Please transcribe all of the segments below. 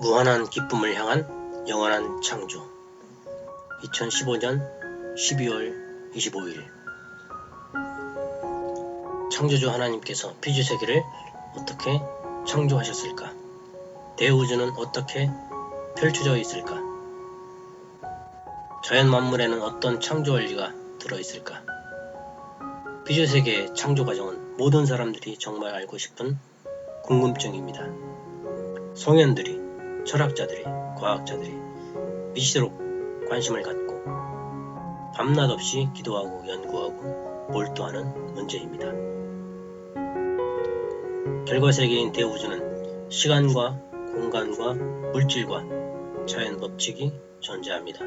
무한한 기쁨을 향한 영원한 창조. 2015년 12월 25일. 창조주 하나님께서 피주세계를 어떻게 창조하셨을까? 대우주는 어떻게 펼쳐져 있을까? 자연 만물에는 어떤 창조 원리가 들어있을까? 피주세계의 창조 과정은 모든 사람들이 정말 알고 싶은 궁금증입니다. 성현들이, 철학자들이, 과학자들이 미치도록 관심을 갖고 밤낮 없이 기도하고 연구하고 몰두하는 문제입니다. 결과세계인 대우주는 시간과 공간과 물질과 자연 법칙이 존재합니다.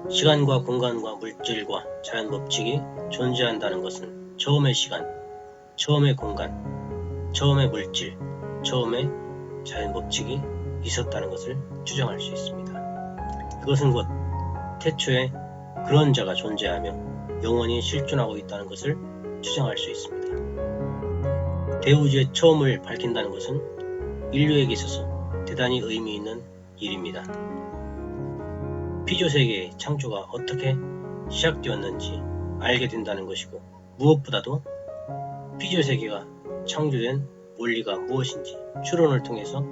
시간과 공간과 물질과 자연 법칙이 존재한다는 것은 처음의 시간, 처음의 공간, 처음의 물질, 처음의 자연 법칙이 있었다는 것을 추정할 수 있습니다. 이것은 곧 태초에 그런 자가 존재하며 영원히 실존하고 있다는 것을 추정할 수 있습니다. 대우주의 처음을 밝힌다는 것은 인류에게 있어서 대단히 의미 있는 일입니다. 피조세계의 창조가 어떻게 시작되었는지 알게 된다는 것이고, 무엇보다도 피조세계가 창조된 원리가 무엇인지 추론을 통해서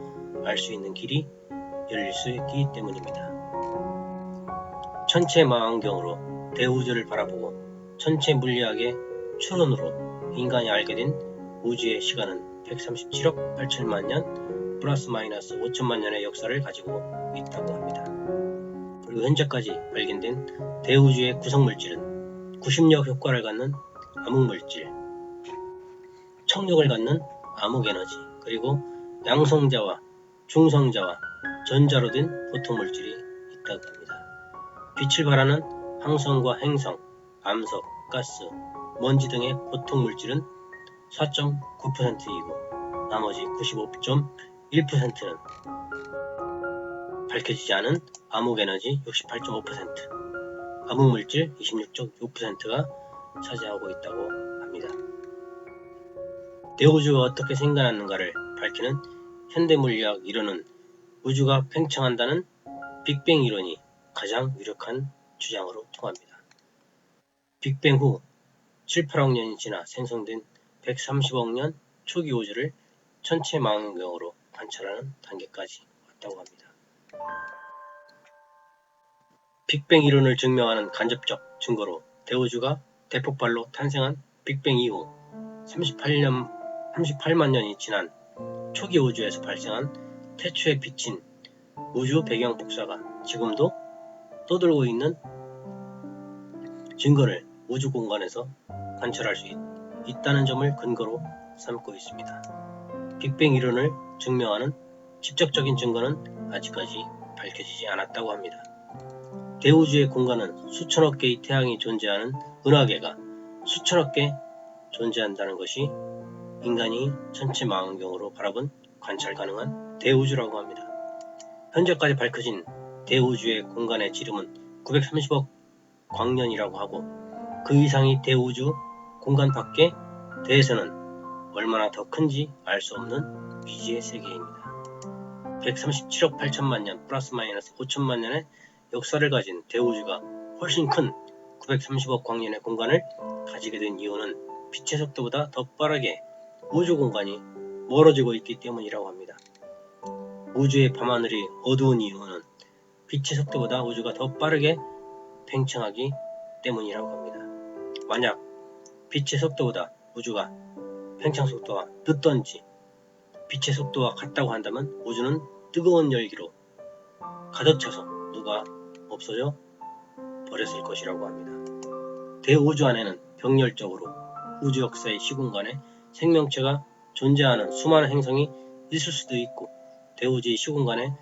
알 수 있는 길이 열릴 수 있기 때문입니다. 천체 망원경으로 대우주를 바라보고 천체 물리학의 추론으로 인간이 알게 된 우주의 시간은 137억 8천만 년 플러스 마이너스 5천만 년의 역사를 가지고 있다고 합니다. 그리고 현재까지 발견된 대우주의 구성물질은 구심력 효과를 갖는 암흑물질, 청력을 갖는 암흑에너지, 그리고 양성자와 중성자와 전자로 된 보통물질이 있다고 합니다. 빛을 발하는 항성과 행성, 암석, 가스, 먼지 등의 보통물질은 4.9%이고 나머지 95.1%는 밝혀지지 않은 암흑에너지 68.5%, 암흑물질 26.6%가 차지하고 있다고 합니다. 대우주가 어떻게 생겨났는가를 밝히는 현대물리학 이론은 우주가 팽창한다는 빅뱅 이론이 가장 유력한 주장으로 통합니다. 빅뱅 후 7, 8억 년이 지나 생성된 130억 년 초기 우주를 천체 망원경으로 관찰하는 단계까지 왔다고 합니다. 빅뱅 이론을 증명하는 간접적 증거로 대우주가 대폭발로 탄생한 빅뱅 이후 38만 년이 지난 초기 우주에서 발생한 태초에 비친 우주 배경 복사가 지금도 떠들고 있는 증거를 우주 공간에서 관찰할 수 있다는 점을 근거로 삼고 있습니다. 빅뱅 이론을 증명하는 직접적인 증거는 아직까지 밝혀지지 않았다고 합니다. 대우주의 공간은 수천억 개의 태양이 존재하는 은하계가 수천억 개 존재한다는 것이 인간이 천체 망원경으로 바라본 관찰 가능한 대우주라고 합니다. 현재까지 밝혀진 대우주의 공간의 지름은 930억 광년이라고 하고, 그 이상이 대우주 공간 밖에 대해서는 얼마나 더 큰지 알 수 없는 미지의 세계입니다. 137억 8천만 년 플러스 마이너스 5천만 년의 역사를 가진 대우주가 훨씬 큰 930억 광년의 공간을 가지게 된 이유는 빛의 속도보다 더 빠르게 우주 공간이 멀어지고 있기 때문이라고 합니다. 우주의 밤하늘이 어두운 이유는 빛의 속도보다 우주가 더 빠르게 팽창하기 때문이라고 합니다. 만약 빛의 속도보다 우주가 팽창 속도가 늦던지 빛의 속도와 같다고 한다면 우주는 뜨거운 열기로 가득 차서 누가 없어져 버렸을 것이라고 합니다. 대우주 안에는 병렬적으로 우주 역사의 시공간에 생명체가 존재하는 수많은 행성이 있을 수도 있고, 대우주의 시공간에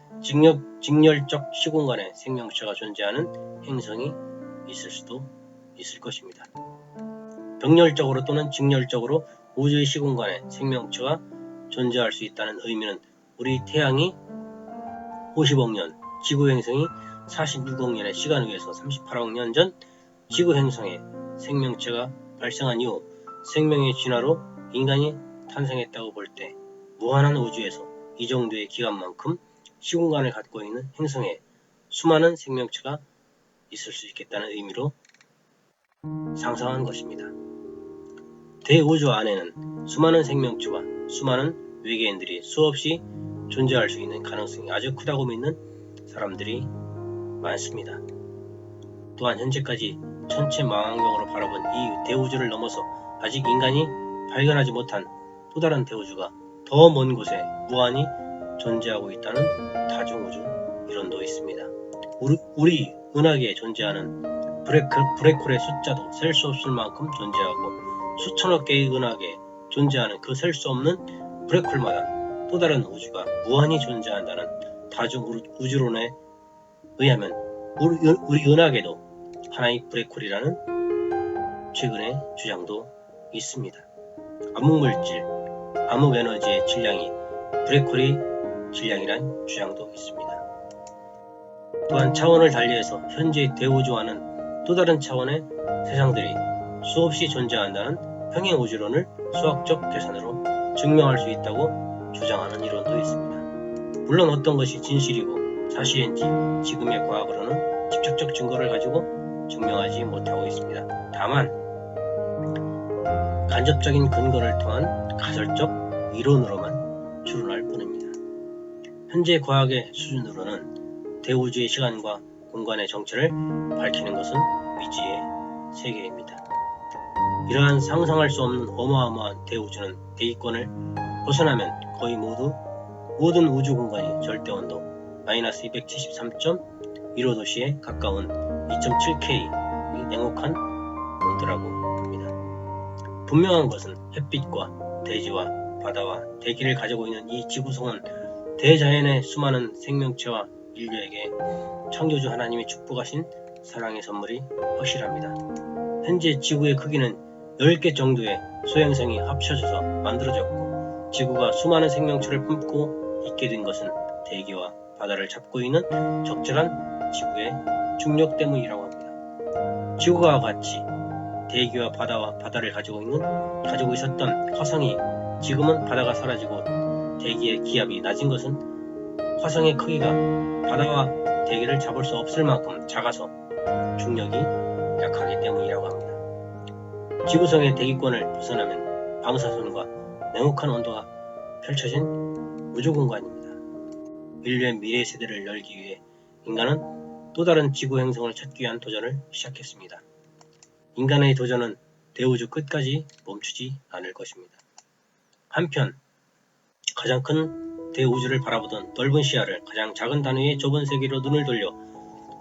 직렬적 시공간에 생명체가 존재하는 행성이 있을 수도 있을 것입니다. 병렬적으로 또는 직렬적으로 우주의 시공간에 생명체가 존재할 수 있다는 의미는 우리 태양이 50억 년, 지구 행성이 46억 년의 시간을 위해서 38억 년 전 지구 행성에 생명체가 발생한 이후 생명의 진화로 인간이 탄생했다고 볼 때 무한한 우주에서 이 정도의 기간만큼 시공간을 갖고 있는 행성에 수많은 생명체가 있을 수 있겠다는 의미로 상상한 것입니다. 대우주 안에는 수많은 생명체와 수많은 외계인들이 수없이 존재할 수 있는 가능성이 아주 크다고 믿는 사람들이 많습니다. 또한 현재까지 천체망원경으로 바라본 이 대우주를 넘어서 아직 인간이 발견하지 못한 또 다른 대우주가 더 먼 곳에 무한히 존재하고 있다는 다중우주 이론도 있습니다. 우리 은하계에 존재하는 블랙홀의 숫자도 셀 수 없을 만큼 존재하고 수천억 개의 은하계에 존재하는 그 셀 수 없는 블랙홀마다 또 다른 우주가 무한히 존재한다는 다중우주론에 의하면 우리 은하계도 하나의 블랙홀이라는 최근의 주장도 있습니다. 암흑물질, 암흑에너지의 질량이 블랙홀의 질량이란 주장도 있습니다. 또한 차원을 달리해서 현재 대우주와는 또 다른 차원의 세상들이 수없이 존재한다는 평행우주론을 수학적 계산으로 증명할 수 있다고 주장하는 이론도 있습니다. 물론 어떤 것이 진실이고 사실인지 지금의 과학으로는 직접적 증거를 가지고 증명하지 못하고 있습니다. 다만 간접적인 근거를 통한 가설적 이론으로만 추론할 뿐입니다. 현재 과학의 수준으로는 대우주의 시간과 공간의 정체를 밝히는 것은 미지의 세계입니다. 이러한 상상할 수 없는 어마어마한 대우주는 대기권을 벗어나면 거의 모든 우주 공간이 절대온도 마이너스 273.15도씨에 가까운 2.7K의 냉혹한 온도라고 합니다. 분명한 것은 햇빛과 대지와 바다와 대기를 가지고 있는 이 지구성은 대자연의 수많은 생명체와 인류에게 창조주 하나님이 축복하신 사랑의 선물이 확실합니다. 현재 지구의 크기는 10개 정도의 소행성이 합쳐져서 만들어졌고 지구가 수많은 생명체를 품고 있게 된 것은 대기와 바다를 잡고 있는 적절한 지구의 중력 때문이라고 합니다. 지구와 같이 대기와 바다를 가지고 있었던 화성이 지금은 바다가 사라지고 대기의 기압이 낮은 것은 화성의 크기가 바다와 대기를 잡을 수 없을 만큼 작아서 중력이 약하기 때문이라고 합니다. 지구성의 대기권을 벗어나면 방사선과 냉혹한 온도가 펼쳐진 우주 공간입니다. 인류의 미래 세대를 열기 위해 인간은 또 다른 지구 행성을 찾기 위한 도전을 시작했습니다. 인간의 도전은 대우주 끝까지 멈추지 않을 것입니다. 한편 가장 큰 대우주를 바라보던 넓은 시야를 가장 작은 단위의 좁은 세계로 눈을 돌려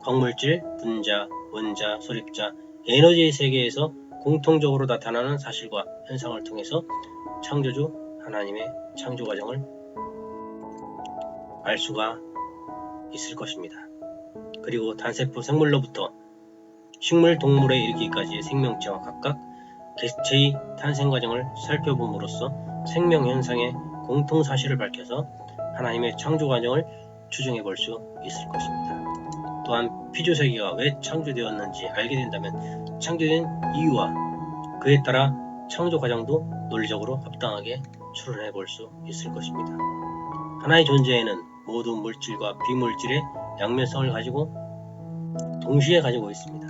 광물질, 분자, 원자, 소립자, 에너지의 세계에서 공통적으로 나타나는 사실과 현상을 통해서 창조주 하나님의 창조 과정을 알 수가 있을 것입니다. 그리고 단세포 생물로부터 식물, 동물에 이르기까지의 생명체와 각각 개체의 탄생 과정을 살펴봄으로써 생명 현상의 공통 사실을 밝혀서 하나님의 창조 과정을 추정해 볼 수 있을 것입니다. 또한 피조세계가 왜 창조되었는지 알게 된다면 창조된 이유와 그에 따라 창조 과정도 논리적으로 합당하게 추론해 볼 수 있을 것입니다. 하나의 존재에는 모든 물질과 비물질의 양면성을 가지고 동시에 가지고 있습니다.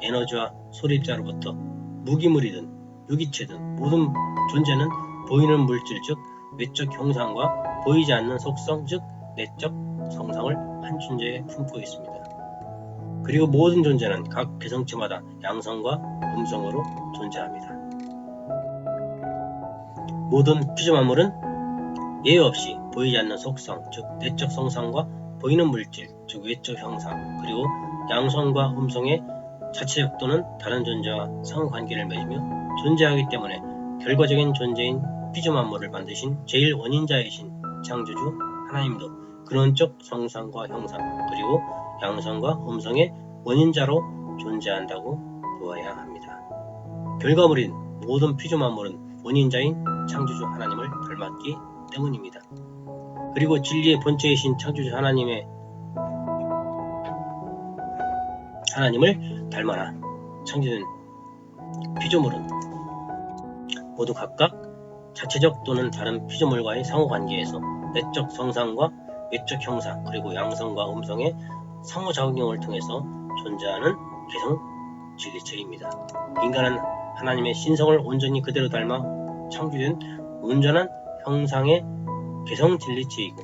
에너지와 소립자로부터 무기물이든 유기체든 모든 존재는 보이는 물질 즉 외적 형상과 보이지 않는 속성 즉 내적 성상을 한 존재에 품고 있습니다. 그리고 모든 존재는 각 개성체마다 양성과 음성으로 존재합니다. 모든 피조만물은 예외 없이 보이지 않는 속성 즉 내적 성상과 보이는 물질 즉 외적 형상 그리고 양성과 음성의 자체적 또는 다른 존재와 상관관계를 맺으며 존재하기 때문에 결과적인 존재인 피조만물을 만드신 제일 원인자이신 창조주 하나님도 근원적 성상과 형상 그리고 양성과 음성의 원인자로 존재한다고 보아야 합니다. 결과물인 모든 피조만물은 원인자인 창조주 하나님을 닮았기 때문입니다. 그리고 진리의 본체이신 창조주 하나님을 닮아나 창조된 피조물은 모두 각각 자체적 또는 다른 피조물과의 상호관계에서 내적 성상과 외적 형상 그리고 양성과 음성의 상호작용을 통해서 존재하는 개성 진리체입니다. 인간은 하나님의 신성을 온전히 그대로 닮아 창조된 온전한 형상의 개성 진리체이고,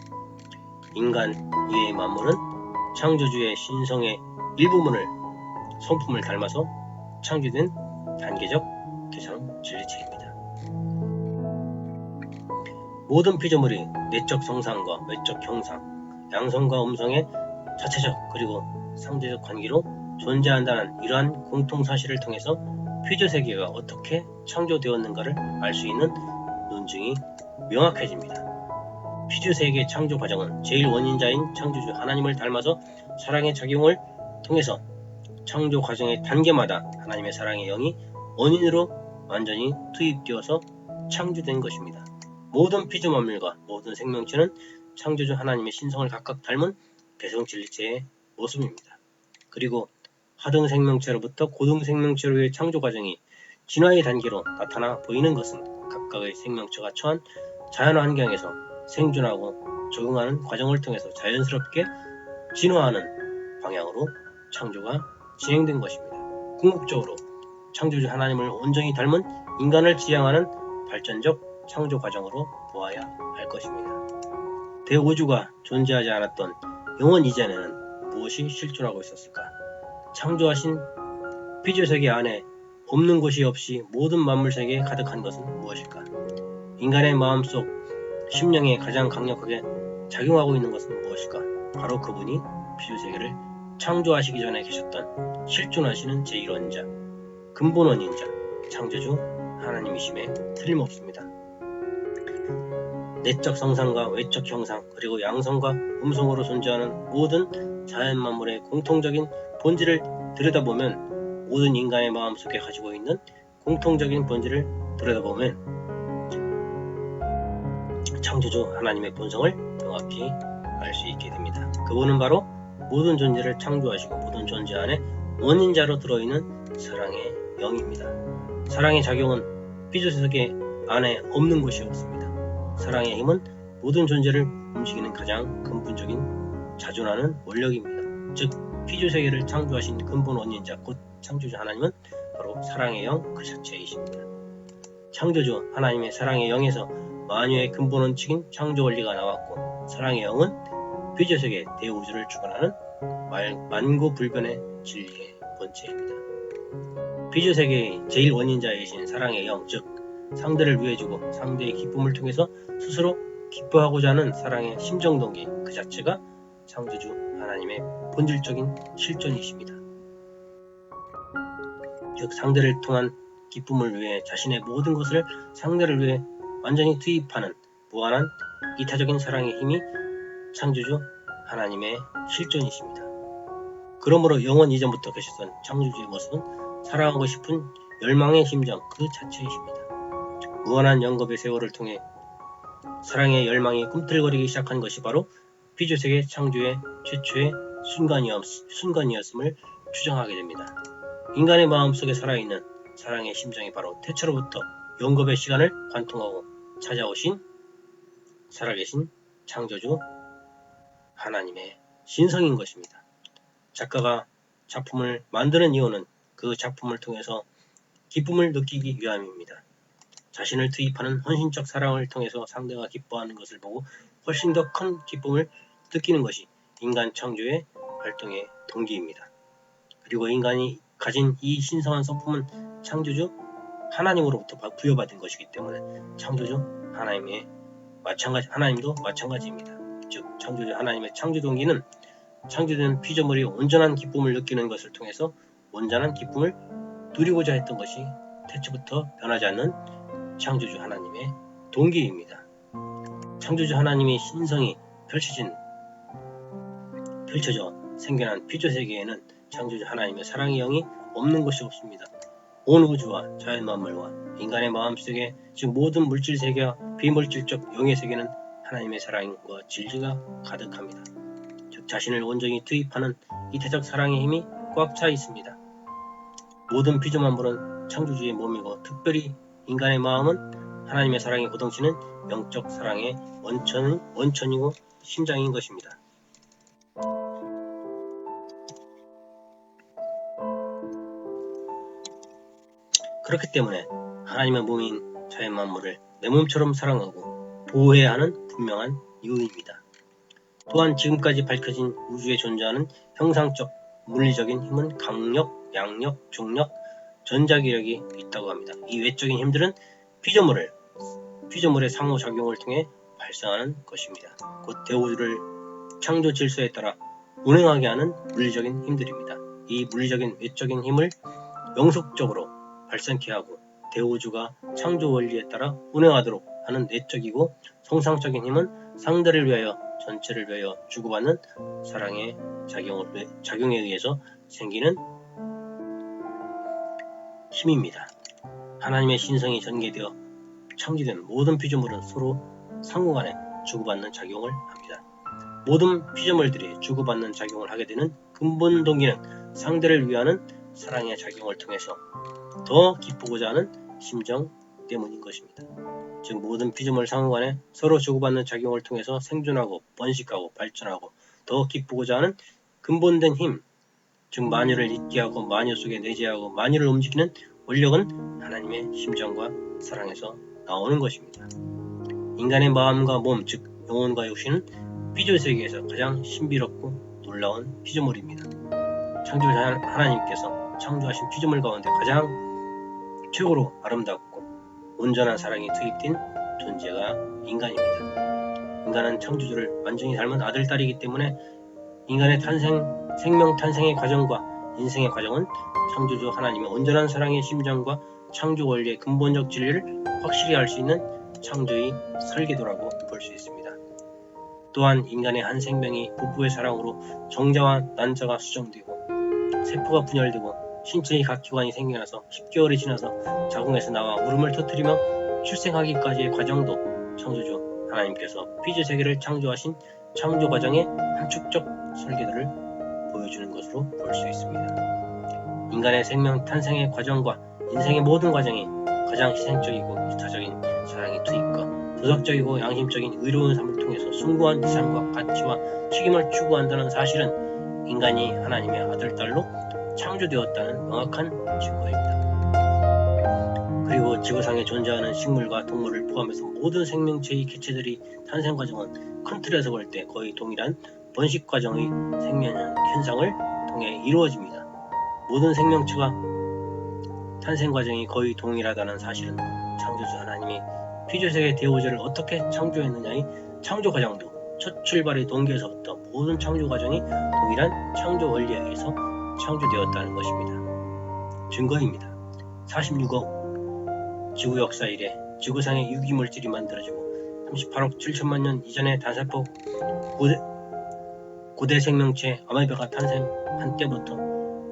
인간 이외의 만물은 창조주의 신성의 일부분을 성품을 닮아서 창조된 단계적 개성 진리체입니다. 모든 피조물이 내적 성상과 외적 형상, 양성과 음성의 자체적 그리고 상대적 관계로 존재한다는 이러한 공통사실을 통해서 피조세계가 어떻게 창조되었는가를 알 수 있는 논증이 명확해집니다. 피조세계 창조 과정은 제1원인자인 창조주 하나님을 닮아서 사랑의 작용을 통해서 창조 과정의 단계마다 하나님의 사랑의 영이 원인으로 완전히 투입되어서 창조된 것입니다. 모든 피조만물과 모든 생명체는 창조주 하나님의 신성을 각각 닮은 개성진리체의 모습입니다. 그리고 하등 생명체로부터 고등 생명체로의 창조 과정이 진화의 단계로 나타나 보이는 것은 각각의 생명체가 처한 자연 환경에서 생존하고 적응하는 과정을 통해서 자연스럽게 진화하는 방향으로 창조가 진행된 것입니다. 궁극적으로 창조주 하나님을 온전히 닮은 인간을 지향하는 발전적 창조 과정으로 보아야 할 것입니다. 대우주가 존재하지 않았던 영원 이전에는 무엇이 실존하고 있었을까? 창조하신 피조세계 안에 없는 것이 없이 모든 만물세계에 가득한 것은 무엇일까? 인간의 마음속 심령에 가장 강력하게 작용하고 있는 것은 무엇일까? 바로 그분이 피조세계를 창조하시기 전에 계셨던 실존하시는 제1원자, 근본원인자, 창조주 하나님이심에 틀림없습니다. 내적 성상과 외적 형상 그리고 양성과 음성으로 존재하는 모든 자연 만물의 공통적인 본질을 들여다보면, 모든 인간의 마음속에 가지고 있는 공통적인 본질을 들여다보면 창조주 하나님의 본성을 명확히 알 수 있게 됩니다. 그분은 바로 모든 존재를 창조하시고 모든 존재 안에 원인자로 들어있는 사랑의 영입니다. 사랑의 작용은 피조세계 안에 없는 것이 없습니다. 사랑의 힘은 모든 존재를 움직이는 가장 근본적인 자존하는 원력입니다. 즉 피조세계를 창조하신 근본 원인자 곧 창조주 하나님은 바로 사랑의 영 그 자체이십니다. 창조주 하나님의 사랑의 영에서 만유의 근본 원칙인 창조 원리가 나왔고, 사랑의 영은 피조세계 대우주를 주관하는 만고불변의 진리의 본체입니다. 피조세계의 제1원인자이신 사랑의 영, 즉 상대를 위해주고 상대의 기쁨을 통해서 스스로 기뻐하고자 하는 사랑의 심정동기 그 자체가 창조주 하나님의 본질적인 실존이십니다. 즉 상대를 통한 기쁨을 위해 자신의 모든 것을 상대를 위해 완전히 투입하는 무한한 이타적인 사랑의 힘이 창조주 하나님의 실존이십니다. 그러므로 영원 이전부터 계셨던 창조주의 모습은 사랑하고 싶은 열망의 심정 그 자체이십니다. 무한한 영겁의 세월을 통해 사랑의 열망이 꿈틀거리기 시작한 것이 바로 피조세계 창조의 최초의 순간이었음을 추정하게 됩니다. 인간의 마음속에 살아있는 사랑의 심정이 바로 태초로부터 영겁의 시간을 관통하고 찾아오신 살아계신 창조주 하나님의 신성인 것입니다. 작가가 작품을 만드는 이유는 그 작품을 통해서 기쁨을 느끼기 위함입니다. 자신을 투입하는 헌신적 사랑을 통해서 상대가 기뻐하는 것을 보고 훨씬 더 큰 기쁨을 느끼는 것이 인간 창조의 활동의 동기입니다. 그리고 인간이 가진 이 신성한 성품은 창조주 하나님으로부터 부여받은 것이기 때문에 창조주 하나님도 마찬가지입니다. 즉 창조주 하나님의 창조 동기는 창조된 피조물이 온전한 기쁨을 느끼는 것을 통해서 온전한 기쁨을 누리고자 했던 것이 태초부터 변하지 않는 창조주 하나님의 동기입니다. 창조주 하나님의 신성이 펼쳐져 생겨난 피조세계에는 창조주 하나님의 사랑의 영이 없는 것이 없습니다. 온 우주와 자연 만물과 인간의 마음속에 즉 모든 물질세계와 비물질적 영의 세계는 하나님의 사랑과 진리가 가득합니다. 즉 자신을 온전히 투입하는 이타적 사랑의 힘이 꽉 차 있습니다. 모든 피조만물은 창조주의 몸이고 특별히 인간의 마음은 하나님의 사랑의 고동치는 영적 사랑의 원천이고 심장인 것입니다. 그렇기 때문에 하나님의 몸인 자연 만물을 내 몸처럼 사랑하고 보호해야 하는 분명한 이유입니다. 또한 지금까지 밝혀진 우주에 존재하는 형상적 물리적인 힘은 강력, 양력, 중력, 전자기력이 있다고 합니다. 이 외적인 힘들은 피조물의 상호작용을 통해 발생하는 것입니다. 곧 대우주를 창조 질서에 따라 운행하게 하는 물리적인 힘들입니다. 이 물리적인 외적인 힘을 영속적으로 발생케 하고 대우주가 창조 원리에 따라 운행하도록 하는 내적이고 성상적인 힘은 상대를 위하여 전체를 위하여 주고받는 사랑의 작용에 의해서 생기는 힘입니다. 하나님의 신성이 전개되어 창조된 모든 피조물은 서로 상호간에 주고받는 작용을 합니다. 모든 피조물들이 주고받는 작용을 하게 되는 근본 동기는 상대를 위하는 사랑의 작용을 통해서 더 기쁘고자 하는 심정 때문인 것입니다. 즉 모든 피조물 상호간에 서로 주고받는 작용을 통해서 생존하고 번식하고 발전하고 더 기쁘고자 하는 근본된 힘, 즉 만유를 잇게 하고 만유 속에 내재하고 만유를 움직이는 원력은 하나님의 심정과 사랑에서 나오는 것입니다. 인간의 마음과 몸, 즉 영혼과 육신은 피조세계에서 가장 신비롭고 놀라운 피조물입니다. 창조자 하나님께서 창조하신 피조물 가운데 가장 최고로 아름답고 온전한 사랑이 투입된 존재가 인간입니다. 인간은 창조주를 완전히 닮은 아들, 딸이기 때문에 인간의 생명 탄생의 과정과 인생의 과정은 창조주 하나님의 온전한 사랑의 심정과 창조 원리의 근본적 진리를 확실히 알 수 있는 창조의 설계도라고 볼 수 있습니다. 또한 인간의 한 생명이 부부의 사랑으로 정자와 난자가 수정되고 세포가 분열되고 신체의 각 기관이 생겨나서 10개월이 지나서 자궁에서 나와 울음을 터뜨리며 출생하기까지의 과정도 창조주 하나님께서 피조세계를 창조하신 창조 과정의 함축적 설계도를 보여주는 것으로 볼 수 있습니다. 인간의 생명 탄생의 과정과 인생의 모든 과정이 가장 희생적이고 이타적인 사랑의 투입과 도덕적이고 양심적인 의로운 삶을 통해서 숭고한 이상과 가치와 책임을 추구한다는 사실은 인간이 하나님의 아들, 딸로 창조되었다는 명확한 증거입니다. 그리고 지구상에 존재하는 식물과 동물을 포함해서 모든 생명체의 개체들이 탄생 과정은 큰 틀에서 볼 때 거의 동일한 번식 과정의 생명 현상을 통해 이루어집니다. 모든 생명체가 탄생 과정이 거의 동일하다는 사실은 창조주 하나님이 피조세계 대우주를 어떻게 창조했느냐의 창조 과정도 첫 출발의 동기에서부터 모든 창조 과정이 동일한 창조 원리에 의해서 창조되었다는 것입니다. 증거입니다. 46억 지구 역사 이래 지구상의 유기물질이 만들어지고 38억 7천만 년 이전의 단세포 고대 생명체 아메바가 탄생한 때부터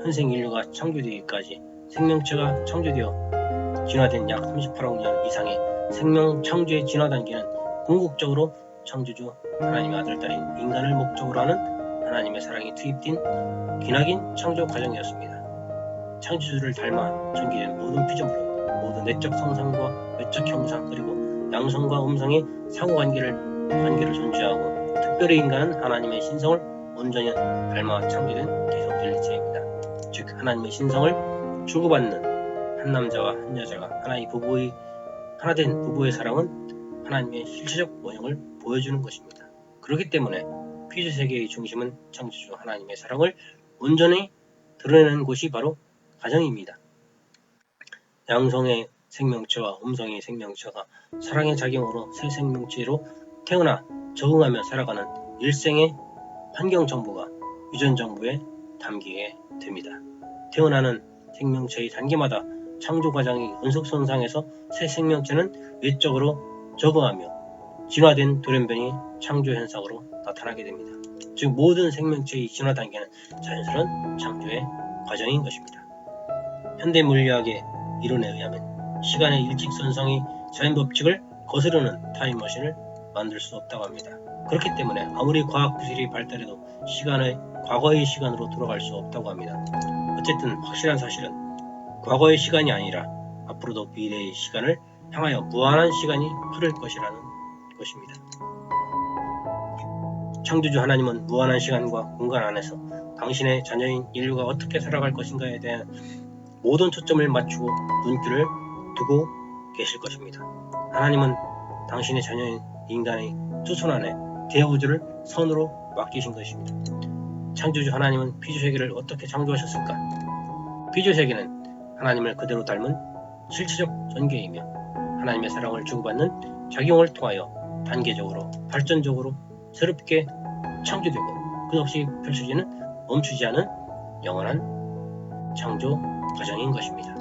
현생 인류가 창조되기까지 생명체가 창조되어 진화된 약 38억 년 이상의 생명 창조의 진화 단계는 궁극적으로 창조주 하나님의 아들, 딸인 인간을 목적으로 하는 하나님의 사랑이 투입된 기나긴 창조 과정이었습니다. 창조주를 닮아 전개된 모든 피조물은 모든 내적 성상과 외적 형상 그리고 양성과 음성의 상호관계를 존재하고 특별히 인간은 하나님의 신성을 온전히 닮아 창조된 개성질체입니다. 즉 하나님의 신성을 주고받는 한 남자와 한 여자가 하나된 부부의 사랑은 하나님의 실체적 원형을 보여주는 것입니다. 그렇기 때문에 피조세계의 중심은 창조주 하나님의 사랑을 온전히 드러내는 곳이 바로 가정입니다. 양성의 생명체와 음성의 생명체가 사랑의 작용으로 새 생명체로 태어나 적응하며 살아가는 일생의 환경 정보가 유전 정보에 담기게 됩니다. 태어나는 생명체의 단계마다 창조 과정의 연속선상에서 새 생명체는 외적으로 적응하며 진화된 돌연변이 창조 현상으로 나타나게 됩니다. 즉 모든 생명체의 진화 단계는 자연스러운 창조의 과정인 것입니다. 현대 물리학의 이론에 의하면 시간의 일직선상의 자연 법칙을 거스르는 타임머신을 만들 수 없다고 합니다. 그렇기 때문에 아무리 과학 기술이 발달해도 과거의 시간으로 돌아갈 수 없다고 합니다. 어쨌든 확실한 사실은 과거의 시간이 아니라 앞으로도 미래의 시간을 향하여 무한한 시간이 흐를 것이라는 것입니다. 창조주 하나님은 무한한 시간과 공간 안에서 당신의 자녀인 인류가 어떻게 살아갈 것인가에 대한 모든 초점을 맞추고 눈길을 두고 계실 것입니다. 하나님은 당신의 자녀인 인간의 투손 안에 대우주를 선으로 맡기신 것입니다. 창조주 하나님은 피조세계를 어떻게 창조하셨을까? 피조세계는 하나님을 그대로 닮은 실체적 전개이며 하나님의 사랑을 주고받는 작용을 통하여 단계적으로 발전적으로 새롭게 창조되고 끝없이 펼쳐지는 멈추지 않은 영원한 창조 과정인 것입니다.